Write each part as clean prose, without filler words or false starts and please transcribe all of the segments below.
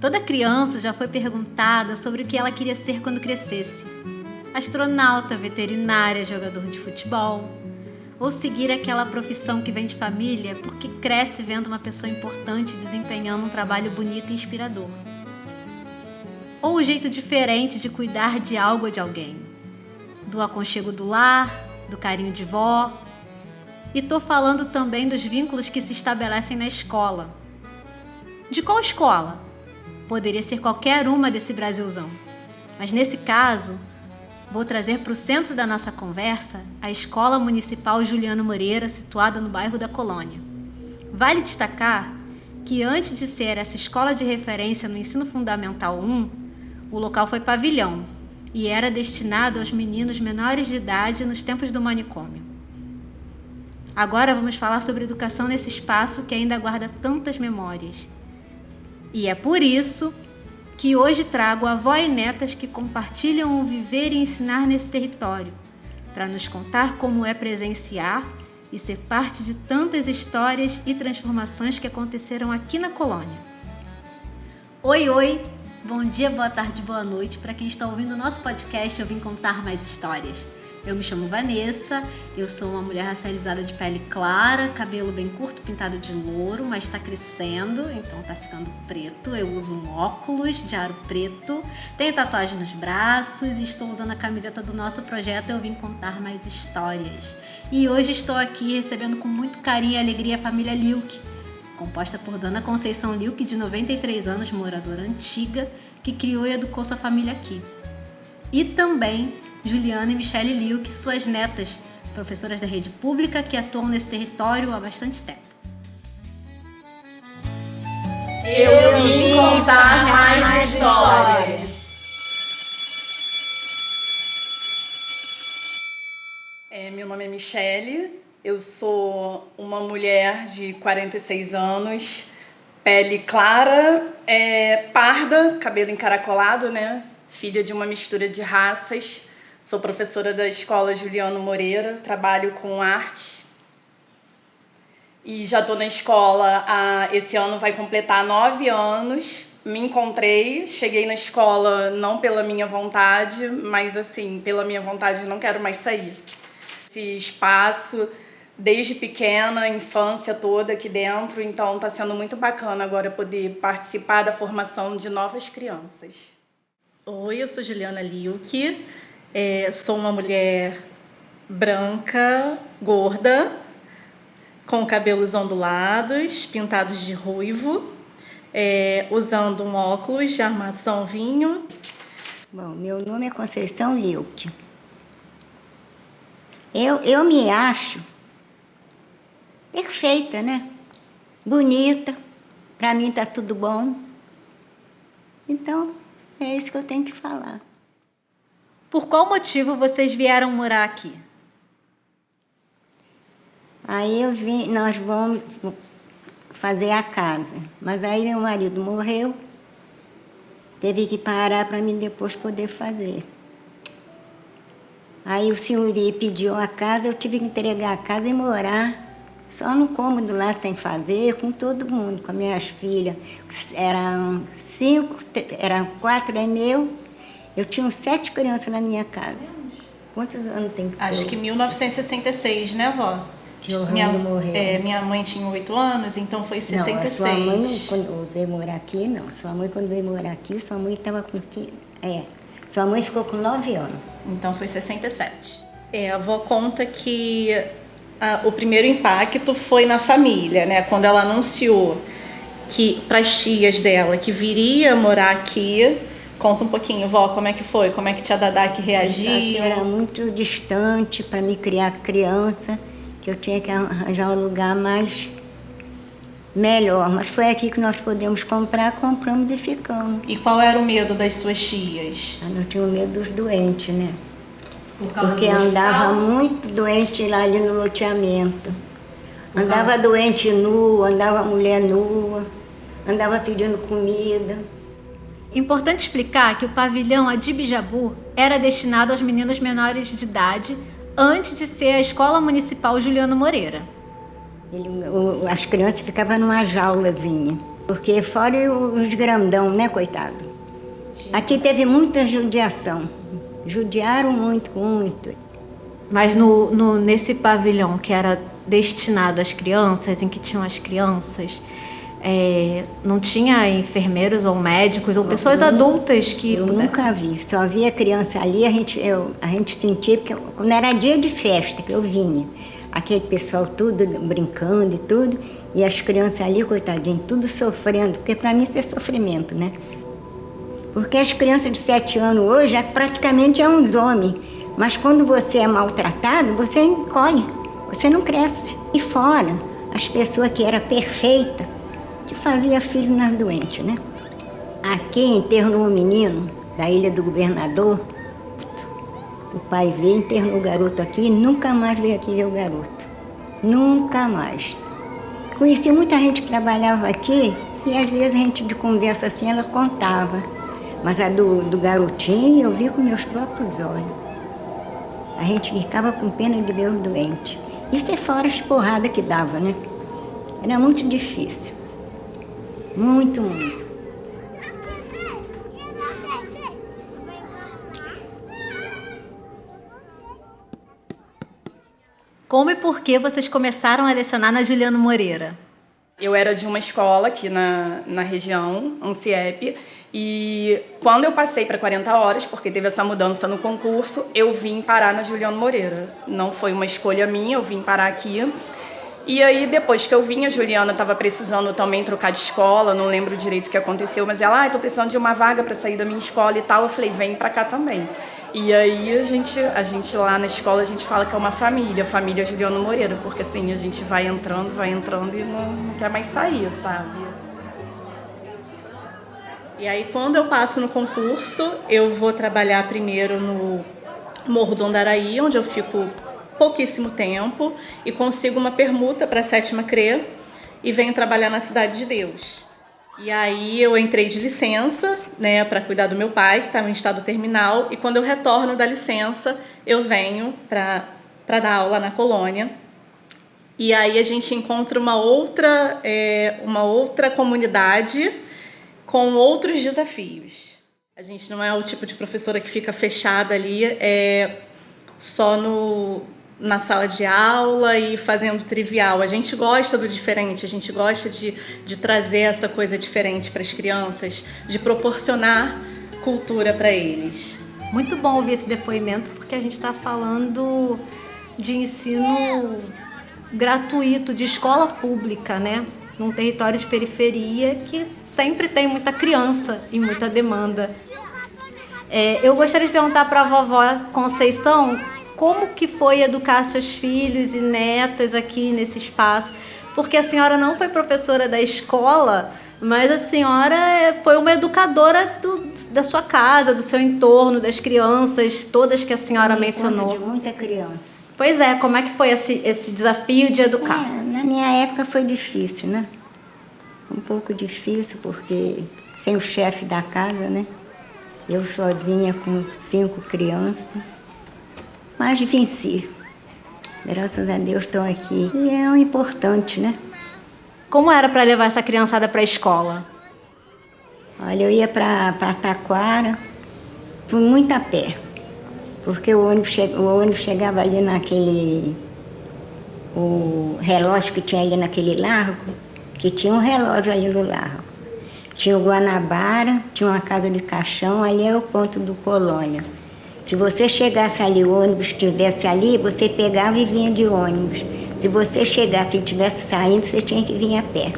Toda criança já foi perguntada sobre o que ela queria ser quando crescesse. Astronauta, veterinária, jogador de futebol. Ou seguir aquela profissão que vem de família porque cresce vendo uma pessoa importante desempenhando um trabalho bonito e inspirador. Ou o jeito diferente de cuidar de algo ou de alguém. Do aconchego do lar, do carinho de vó. E tô falando também dos vínculos que se estabelecem na escola. De qual escola? Poderia ser qualquer uma desse Brasilzão. Mas nesse caso, vou trazer para o centro da nossa conversa a Escola Municipal Juliano Moreira, situada no bairro da Colônia. Vale destacar que antes de ser essa escola de referência no ensino fundamental 1, o local foi pavilhão e era destinado aos meninos menores de idade nos tempos do manicômio. Agora vamos falar sobre educação nesse espaço que ainda guarda tantas memórias. E é por isso que hoje trago avó e netas que compartilham o viver e ensinar nesse território, para nos contar como é presenciar e ser parte de tantas histórias e transformações que aconteceram aqui na colônia. Oi, bom dia, boa tarde, boa noite. Para quem está ouvindo o nosso podcast, eu vim contar mais histórias. Eu me chamo Vanessa, eu sou uma mulher racializada de pele clara, cabelo bem curto, pintado de louro, mas está crescendo, então está ficando preto. Eu uso um óculos de aro preto, tenho tatuagem nos braços e estou usando a camiseta do nosso projeto Eu Vim Contar Mais Histórias. E hoje estou aqui recebendo com muito carinho e alegria a família Liuk, composta por Dona Conceição Liuk, de 93 anos, moradora antiga, que criou e educou sua família aqui. E também Juliana e Michele Liuk, suas netas, professoras da rede pública que atuam nesse território há bastante tempo. Eu vim contar mais histórias. Meu nome é Michele, eu sou uma mulher de 46 anos, pele clara, parda, cabelo encaracolado, né? Filha de uma mistura de raças. Sou professora da Escola Juliano Moreira, trabalho com arte e já estou na escola, esse ano vai completar 9 anos. Me encontrei, cheguei na escola não pela minha vontade, mas assim, pela minha vontade não quero mais sair. Esse espaço, desde pequena, infância toda aqui dentro, então está sendo muito bacana agora poder participar da formação de novas crianças. Oi, eu sou Juliana Liuk. Sou uma mulher branca, gorda, com cabelos ondulados, pintados de ruivo, usando um óculos de armação vinho. Bom, meu nome é Conceição Liuk. Eu me acho perfeita, né? Bonita, para mim tá tudo bom. Então, é isso que eu tenho que falar. Por qual motivo vocês vieram morar aqui? Aí nós vamos fazer a casa. Mas aí meu marido morreu, teve que parar para mim depois poder fazer. Aí o senhorio pediu a casa, eu tive que entregar a casa e morar só no cômodo lá sem fazer, com todo mundo, com as minhas filhas. Eram 5, eram 4 é meu. Eu tinha 7 crianças na minha casa. Quantos anos tem? Acho que 1966, né, vó? Que o Rando morreu. Minha mãe tinha 8 anos, então foi 66. Não, a sua mãe, quando veio morar aqui, não. Sua mãe, quando veio morar aqui, sua mãe estava com... Sua mãe ficou com 9 anos. Então foi 67. A avó conta que o primeiro impacto foi na família, né? Quando ela anunciou que para as tias dela que viria morar aqui. Conta um pouquinho, vó, como é que foi? Como é que tia Dadá que reagiu? Era muito distante para me criar criança, que eu tinha que arranjar um lugar mais melhor. Mas foi aqui que nós podemos comprar, compramos e ficamos. E qual era o medo das suas tias? Eu tinha medo dos doentes, né? Porque andava muito doente lá ali no loteamento. Andava doente nua, andava mulher nua, andava pedindo comida. Importante explicar que o pavilhão Adibijabu era destinado aos meninos menores de idade antes de ser a Escola Municipal Juliano Moreira. As crianças ficavam numa jaulazinha. Porque fora os grandão, né, coitado? Aqui teve muita judiação. Judiaram muito, muito. Mas nesse pavilhão que era destinado às crianças, em que tinham as crianças, não tinha enfermeiros ou médicos ou pessoas adultas que Eu pudessem... nunca vi, só via criança ali, a gente sentia, porque quando era dia de festa que eu vinha, aquele pessoal tudo brincando e tudo, e as crianças ali, coitadinho, tudo sofrendo, porque para mim isso é sofrimento, né? Porque as crianças de 7 anos hoje praticamente é uns homens, mas quando você é maltratado, você encolhe, você não cresce. E fora, as pessoas que eram perfeitas, que faziam filho nas doentes, né? Aqui internou um menino da Ilha do Governador, o pai veio, internou o garoto aqui, nunca mais veio aqui ver o garoto. Nunca mais. Conheci muita gente que trabalhava aqui e às vezes a gente de conversa assim, ela contava. Mas a do garotinho eu vi com meus próprios olhos. A gente ficava com pena de ver os doentes. Isso é fora as porradas que dava, né? Era muito difícil. Muito, muito. Como e por que vocês começaram a lecionar na Juliano Moreira? Eu era de uma escola aqui na região, um CIEP, e quando eu passei para 40 horas, porque teve essa mudança no concurso, eu vim parar na Juliano Moreira. Não foi uma escolha minha, eu vim parar aqui. E aí, depois que eu vim, a Juliana estava precisando também trocar de escola, não lembro direito o que aconteceu, mas ela, estou precisando de uma vaga para sair da minha escola e tal. Eu falei, vem para cá também. E aí, a gente lá na escola, a gente fala que é uma família, a família Juliano Moreira, porque assim, a gente vai entrando e não quer mais sair, sabe? E aí, quando eu passo no concurso, eu vou trabalhar primeiro no Morro do Andaraí, onde eu fico pouquíssimo tempo e consigo uma permuta para a 7ª CRE e venho trabalhar na Cidade de Deus. E aí eu entrei de licença, né, para cuidar do meu pai, que estava em estado terminal, e quando eu retorno da licença, eu venho para dar aula na colônia. E aí a gente encontra uma outra comunidade com outros desafios. A gente não é o tipo de professora que fica fechada ali só na sala de aula e fazendo trivial. A gente gosta do diferente, a gente gosta de trazer essa coisa diferente para as crianças, de proporcionar cultura para eles. Muito bom ouvir esse depoimento, porque a gente está falando de ensino gratuito, de escola pública, né? Num território de periferia que sempre tem muita criança e muita demanda. Eu gostaria de perguntar para a vovó Conceição como que foi educar seus filhos e netas aqui nesse espaço, porque a senhora não foi professora da escola, mas a senhora foi uma educadora da sua casa, do seu entorno, das crianças, todas que a senhora mencionou. De muita criança. Pois é, como é que foi esse desafio de educar? Na minha época foi difícil, né? Um pouco difícil, porque sem o chefe da casa, né? Eu sozinha com 5 crianças. Mas venci. Graças a Deus estou aqui. E é o importante, né? Como era para levar essa criançada para a escola? Olha, eu ia para Taquara, fui muito a pé. Porque o ônibus chegava ali o relógio que tinha ali naquele largo, que tinha um relógio ali no largo. Tinha o Guanabara, tinha uma casa de caixão, ali é o ponto do Colônia. Se você chegasse ali, o ônibus estivesse ali, você pegava e vinha de ônibus. Se você chegasse e estivesse saindo, você tinha que vir a pé.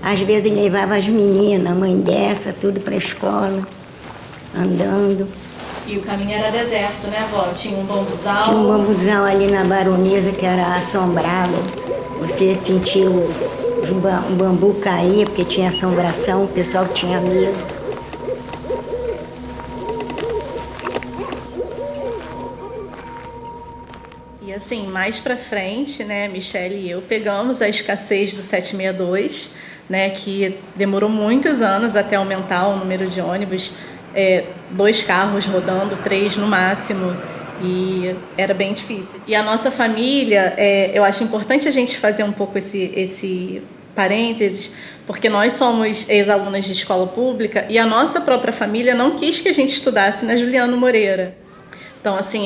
Às vezes levava as meninas, a mãe dessa, tudo para a escola, andando. E o caminho era deserto, né, vó? Tinha um bambuzal. Tinha um bambuzal ali na Baronesa que era assombrado. Você sentia o bambu cair, porque tinha assombração, o pessoal tinha medo. E assim, mais para frente, né, Michele e eu pegamos a escassez do 762, né, que demorou muitos anos até aumentar o número de ônibus, 2 carros rodando, 3 no máximo, e era bem difícil. E a nossa família, eu acho importante a gente fazer um pouco esse parênteses, porque nós somos ex-alunas de escola pública e a nossa própria família não quis que a gente estudasse na Juliano Moreira. Então, assim,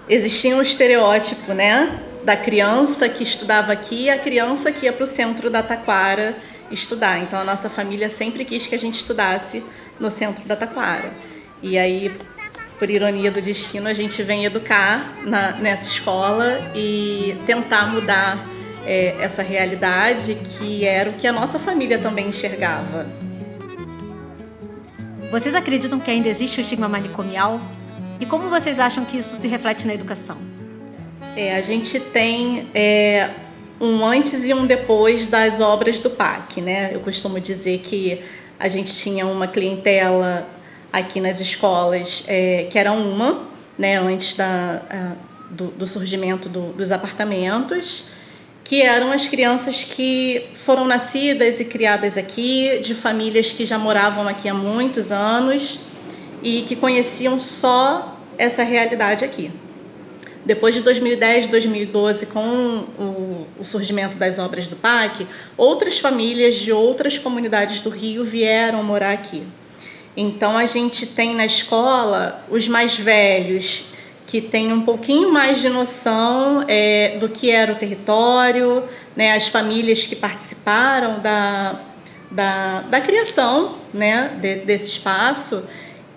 existia um estereótipo, né, da criança que estudava aqui e a criança que ia para o centro da Taquara estudar. Então, a nossa família sempre quis que a gente estudasse no centro da Taquara. E aí, por ironia do destino, a gente vem educar nessa escola e tentar mudar essa realidade, que era o que a nossa família também enxergava. Vocês acreditam que ainda existe o estigma manicomial? E como vocês acham que isso se reflete na educação? A gente tem um antes e um depois das obras do PAC, né? Eu costumo dizer que a gente tinha uma clientela aqui nas escolas que era né, antes do surgimento dos apartamentos, que eram as crianças que foram nascidas e criadas aqui, de famílias que já moravam aqui há muitos anos e que conheciam só essa realidade aqui. Depois de 2010, 2012, com o surgimento das obras do PAC, outras famílias de outras comunidades do Rio vieram morar aqui. Então, a gente tem na escola os mais velhos, que têm um pouquinho mais de noção do que era o território, né, as famílias que participaram da criação, né, desse espaço,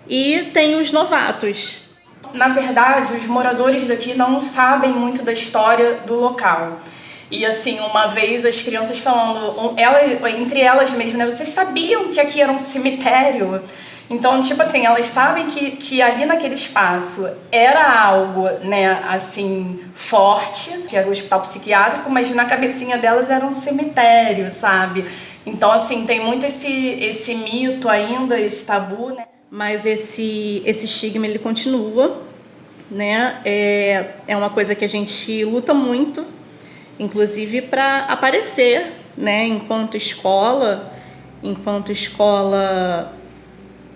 e tem os novatos. Na verdade, os moradores daqui não sabem muito da história do local. E assim, uma vez as crianças falando, entre elas mesmas, né, vocês sabiam que aqui era um cemitério? Então, tipo assim, elas sabem que ali naquele espaço era algo, né, assim, forte, que era o hospital psiquiátrico, mas na cabecinha delas era um cemitério, sabe? Então, assim, tem muito esse mito ainda, esse tabu, né? Mas esse estigma, ele continua, né? É uma coisa que a gente luta muito, inclusive para aparecer, né, enquanto escola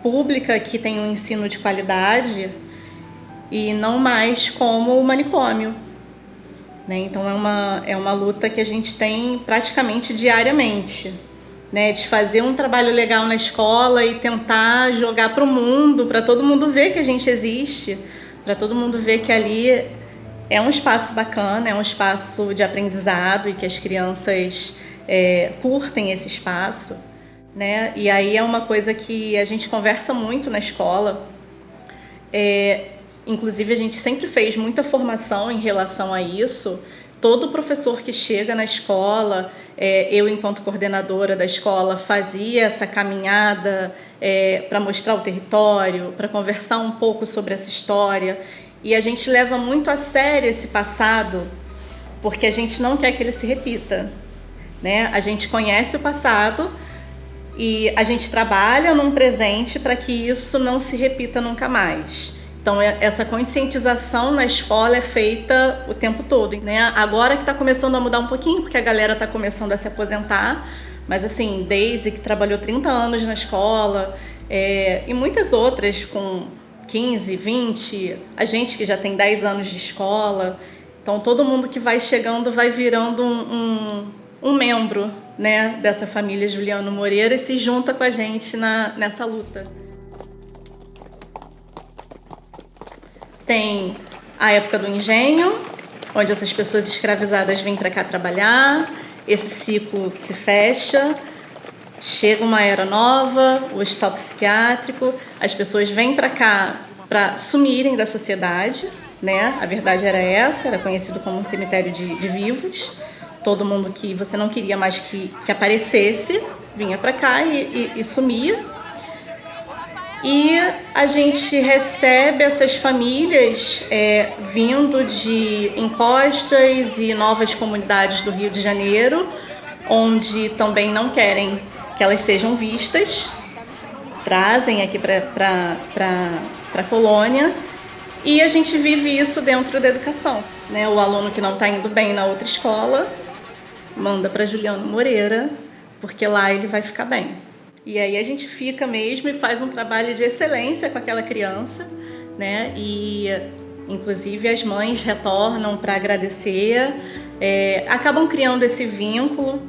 pública que tem um ensino de qualidade e não mais como o manicômio, né? Então é uma luta que a gente tem praticamente diariamente, né? De fazer um trabalho legal na escola e tentar jogar para o mundo, para todo mundo ver que a gente existe, para todo mundo ver que ali é um espaço bacana, é um espaço de aprendizado e que as crianças curtem esse espaço, né? E aí é uma coisa que a gente conversa muito na escola. Inclusive, a gente sempre fez muita formação em relação a isso. Todo professor que chega na escola, eu, enquanto coordenadora da escola, fazia essa caminhada para mostrar o território, para conversar um pouco sobre essa história. E a gente leva muito a sério esse passado, porque a gente não quer que ele se repita, né? A gente conhece o passado e a gente trabalha num presente para que isso não se repita nunca mais. Então, essa conscientização na escola é feita o tempo todo, né? Agora que está começando a mudar um pouquinho, porque a galera está começando a se aposentar, mas assim, Daisy, que trabalhou 30 anos na escola, e muitas outras com 15, 20, a gente que já tem 10 anos de escola. Então, todo mundo que vai chegando vai virando um membro, né, dessa família Juliano Moreira e se junta com a gente nessa luta. Tem a época do engenho, onde essas pessoas escravizadas vêm para cá trabalhar, esse ciclo se fecha, chega uma era nova, o hospital psiquiátrico, as pessoas vêm para cá para sumirem da sociedade, né? A verdade era essa, era conhecido como um cemitério de vivos. Todo mundo que você não queria mais que aparecesse, vinha para cá e sumia. E a gente recebe essas famílias vindo de encostas e novas comunidades do Rio de Janeiro, onde também não querem que elas sejam vistas, trazem aqui para a colônia, e a gente vive isso dentro da educação, né? O aluno que não está indo bem na outra escola manda para Juliano Moreira, porque lá ele vai ficar bem. E aí a gente fica mesmo e faz um trabalho de excelência com aquela criança, né? E inclusive as mães retornam para agradecer, acabam criando esse vínculo.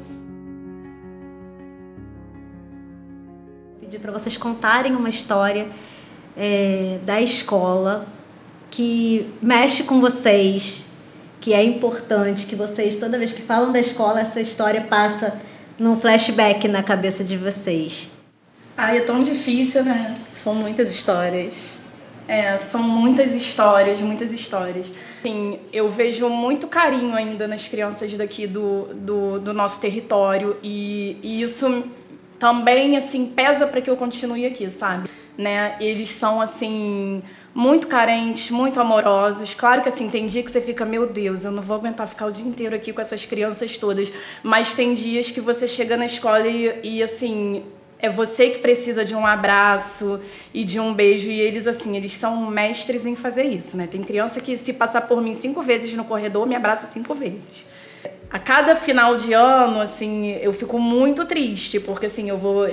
para vocês contarem uma história da escola que mexe com vocês, que é importante, que vocês, toda vez que falam da escola, essa história passa num flashback na cabeça de vocês. Ai, é tão difícil, né? São muitas histórias. São muitas histórias, muitas histórias. Assim, eu vejo muito carinho ainda nas crianças daqui do nosso território e isso também, assim, pesa para que eu continue aqui, sabe? Né? Eles são, assim, muito carentes, muito amorosos. Claro que, assim, tem dia que você fica, meu Deus, eu não vou aguentar ficar o dia inteiro aqui com essas crianças todas. Mas tem dias que você chega na escola e assim, é você que precisa de um abraço e de um beijo. E eles, assim, eles são mestres em fazer isso, né? Tem criança que, se passar por mim 5 vezes no corredor, me abraça 5 vezes. A cada final de ano, assim, eu fico muito triste, porque, assim,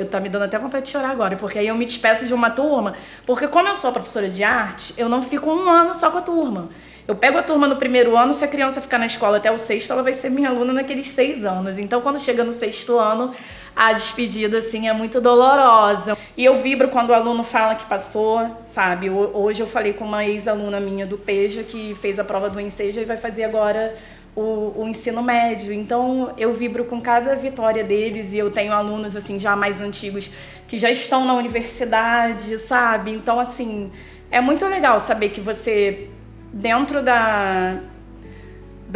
tá me dando até vontade de chorar agora, porque aí eu me despeço de uma turma, porque como eu sou professora de arte, eu não fico 1 ano só com a turma. Eu pego a turma no primeiro ano, se a criança ficar na escola até o 6º, ela vai ser minha aluna naqueles 6 anos. Então, quando chega no 6º ano, a despedida, assim, é muito dolorosa. E eu vibro quando o aluno fala que passou, sabe? Hoje eu falei com uma ex-aluna minha do PEJA, que fez a prova do Enseja e vai fazer agora o ensino médio. Então eu vibro com cada vitória deles e eu tenho alunos, assim, já mais antigos que já estão na universidade, sabe? Então, assim, é muito legal saber que você, dentro da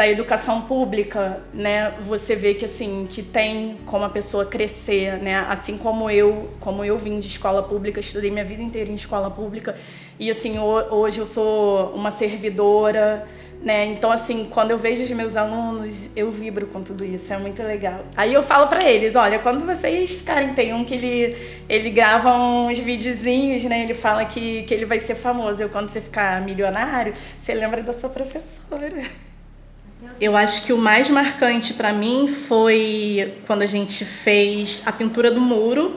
educação pública, né, você vê que, assim, que tem como a pessoa crescer, né? Assim como eu vim de escola pública, estudei minha vida inteira em escola pública e, assim, hoje eu sou uma servidora, né? Então, assim, quando eu vejo os meus alunos, eu vibro com tudo isso, é muito legal. Aí eu falo pra eles, olha, quando vocês ficarem, tem um que ele grava uns videozinhos, né? Ele fala que ele vai ser famoso. Quando você ficar milionário, você lembra da sua professora. Eu acho que o mais marcante para mim foi quando a gente fez a pintura do muro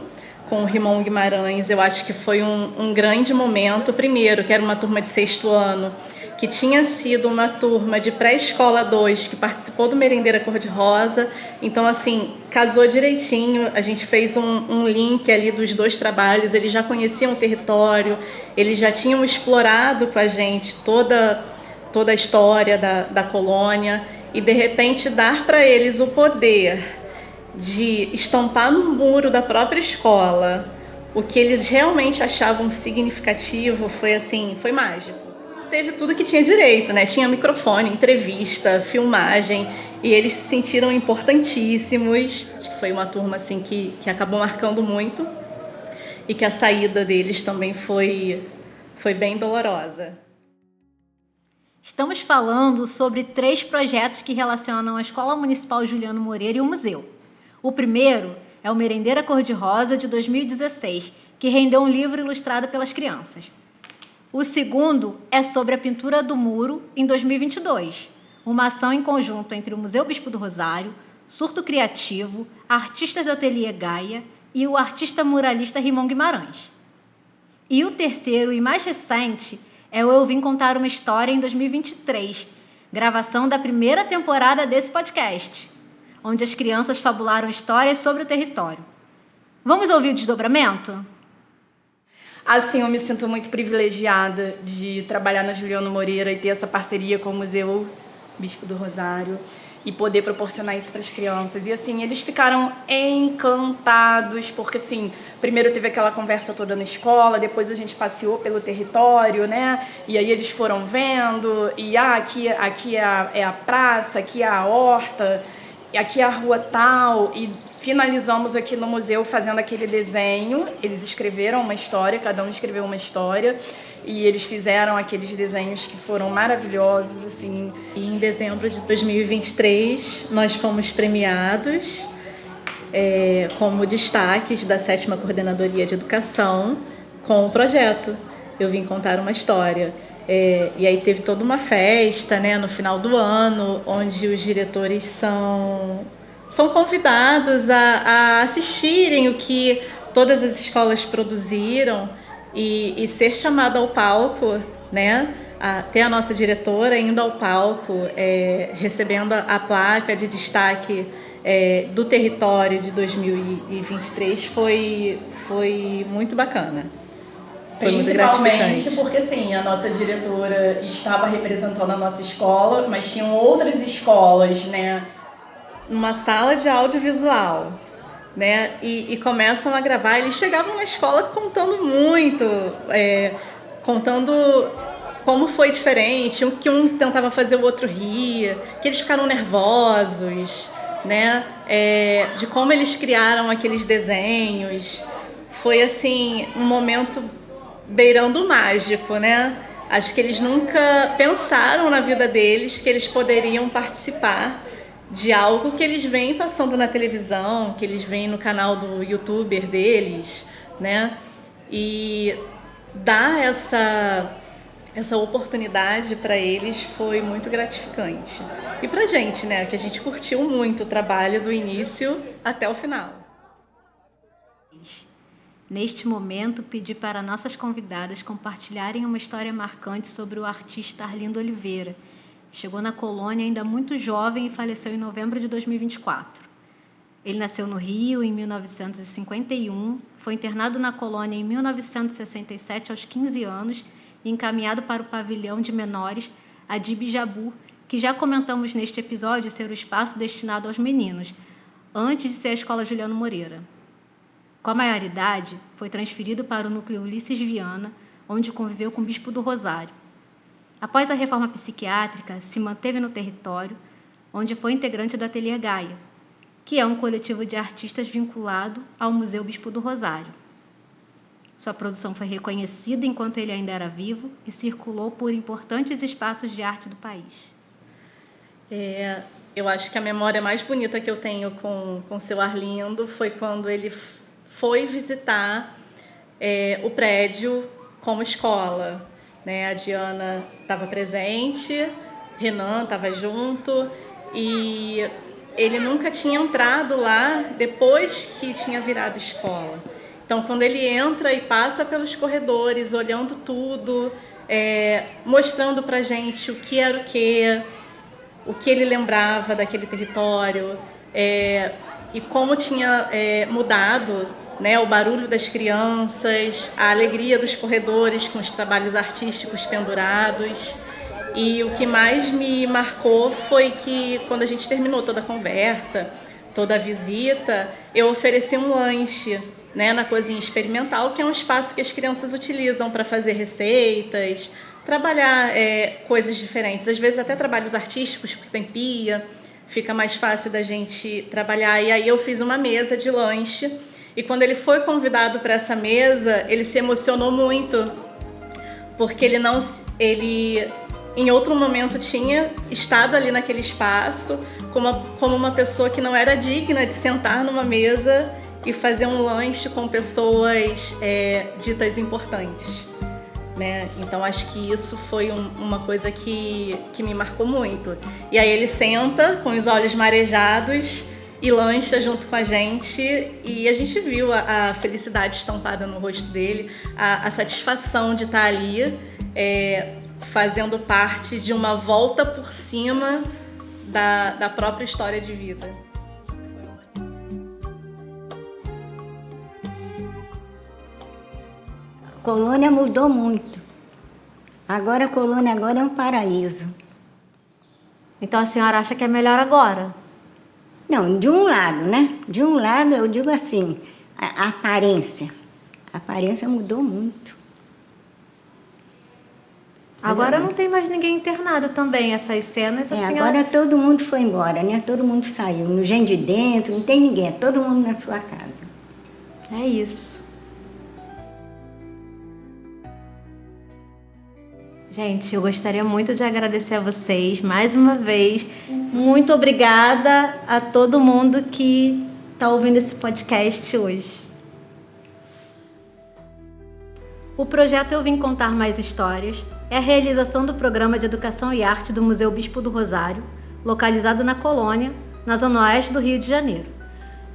com o Rimon Guimarães. Eu acho que foi um grande momento. Primeiro, que era uma turma de 6º ano, que tinha sido uma turma de pré-escola 2, que participou do Merendeira Cor-de-Rosa. Então, assim, casou direitinho. A gente fez um link ali dos 2 trabalhos. Eles já conheciam o território, eles já tinham explorado com a gente toda a história da colônia. E, de repente, dar para eles o poder de estampar no muro da própria escola o que eles realmente achavam significativo foi, assim, foi mágico. Teve tudo que tinha direito, né? Tinha microfone, entrevista, filmagem, e eles se sentiram importantíssimos. Acho que foi uma turma, assim, que acabou marcando muito e que a saída deles também foi bem dolorosa. Estamos falando sobre 3 projetos que relacionam a Escola Municipal Juliano Moreira e o museu. O primeiro é o Merendeira Cor-de-Rosa, de 2016, que rendeu um livro ilustrado pelas crianças. O segundo é sobre a pintura do muro em 2022, uma ação em conjunto entre o Museu Bispo do Rosário, Surto Criativo, artistas do Ateliê Gaia e o artista muralista Rimon Guimarães. E o terceiro e mais recente é o Eu Vim Contar Uma História em 2023, gravação da primeira temporada desse podcast, onde as crianças fabularam histórias sobre o território. Vamos ouvir o desdobramento? Assim, eu me sinto muito privilegiada de trabalhar na Juliano Moreira e ter essa parceria com o Museu Bispo do Rosário e poder proporcionar isso para as crianças. E, assim, eles ficaram encantados, porque, assim, primeiro teve aquela conversa toda na escola, depois a gente passeou pelo território, né? E aí eles foram vendo, e aqui é a praça, aqui é a horta, e aqui é a rua tal, e finalizamos aqui no museu fazendo aquele desenho. Eles escreveram uma história, cada um escreveu uma história, e eles fizeram aqueles desenhos que foram maravilhosos, assim. E em dezembro de 2023, nós fomos premiados como destaques da 7ª Coordenadoria de Educação com o projeto Eu Vim Contar Uma História. E aí teve toda uma festa, né, no final do ano, onde os diretores são convidados a assistirem o que todas as escolas produziram e ser chamada ao palco, né? Ter a nossa diretora indo ao palco, recebendo a placa de destaque do território de 2023 foi muito bacana. Foi muito Principalmente gratificante. porque, assim, a nossa diretora estava representando a nossa escola, mas tinham outras escolas, né? Numa sala de audiovisual, né? E começam a gravar. Eles chegavam na escola contando muito, contando como foi diferente, que um tentava fazer o outro rir, que eles ficaram nervosos, né? De como eles criaram aqueles desenhos. Foi, assim, um momento beirando o mágico, né? Acho que eles nunca pensaram na vida deles que eles poderiam participar de algo que eles vêm passando na televisão, que eles veem no canal do youtuber deles, né? E dar essa oportunidade para eles foi muito gratificante. E pra gente, né? Que a gente curtiu muito o trabalho do início até o final. Neste momento, pedi para nossas convidadas compartilharem uma história marcante sobre o artista Arlindo Oliveira. Chegou na colônia ainda muito jovem e faleceu em novembro de 2024. Ele nasceu no Rio em 1951, foi internado na colônia em 1967 aos 15 anos e encaminhado para o pavilhão de menores Adib Jabu, que já comentamos neste episódio ser o espaço destinado aos meninos, antes de ser a Escola Juliano Moreira. Com a maioridade, foi transferido para o núcleo Ulisses Viana, onde conviveu com o Bispo do Rosário. Após a reforma psiquiátrica, se manteve no território, onde foi integrante do Ateliê Gaia, que é um coletivo de artistas vinculado ao Museu Bispo do Rosário. Sua produção foi reconhecida enquanto ele ainda era vivo e circulou por importantes espaços de arte do país. Eu acho que a memória mais bonita que eu tenho com o seu Arlindo foi quando ele foi visitar o prédio como escola, né? A Diana estava presente, Renan estava junto e ele nunca tinha entrado lá depois que tinha virado escola. Então, quando ele entra e passa pelos corredores, olhando tudo, mostrando pra gente o que era o que ele lembrava daquele território, e como tinha mudado, né, o barulho das crianças, a alegria dos corredores com os trabalhos artísticos pendurados. E o que mais me marcou foi que, quando a gente terminou toda a conversa, toda a visita, eu ofereci um lanche, né, na cozinha experimental, que é um espaço que as crianças utilizam para fazer receitas, trabalhar coisas diferentes, às vezes até trabalhos artísticos, porque tem pia, fica mais fácil da gente trabalhar. E aí eu fiz uma mesa de lanche, e quando ele foi convidado para essa mesa, ele se emocionou muito, porque ele em outro momento tinha estado ali naquele espaço como uma pessoa que não era digna de sentar numa mesa e fazer um lanche com pessoas ditas importantes, né? Então acho que isso foi uma coisa que me marcou muito. E aí ele senta com os olhos marejados e lancha junto com a gente, e a gente viu a felicidade estampada no rosto dele, a satisfação de estar ali, fazendo parte de uma volta por cima da própria história de vida. A colônia mudou muito. Agora a colônia é um paraíso. Então a senhora acha que é melhor agora? Não, de um lado, né? De um lado eu digo assim, a aparência. A aparência mudou muito. Agora não tem mais ninguém internado também, essas cenas. Agora todo mundo foi embora, né? Todo mundo saiu. No gente de dentro, não tem ninguém, é todo mundo na sua casa. É isso. Gente, eu gostaria muito de agradecer a vocês mais uma vez. Muito obrigada a todo mundo que está ouvindo esse podcast hoje. O projeto Eu Vim Contar Mais Histórias é a realização do Programa de Educação e Arte do Museu Bispo do Rosário, localizado na Colônia, na Zona Oeste do Rio de Janeiro.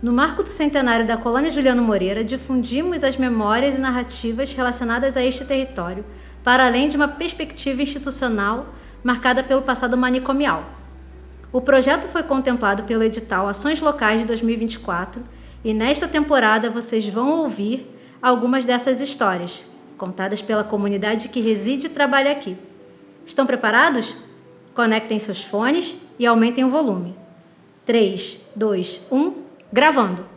No marco do centenário da Colônia Juliano Moreira, difundimos as memórias e narrativas relacionadas a este território, para além de uma perspectiva institucional marcada pelo passado manicomial. O projeto foi contemplado pelo edital Ações Locais de 2024 e nesta temporada vocês vão ouvir algumas dessas histórias, contadas pela comunidade que reside e trabalha aqui. Estão preparados? Conectem seus fones e aumentem o volume. 3, 2, 1, gravando!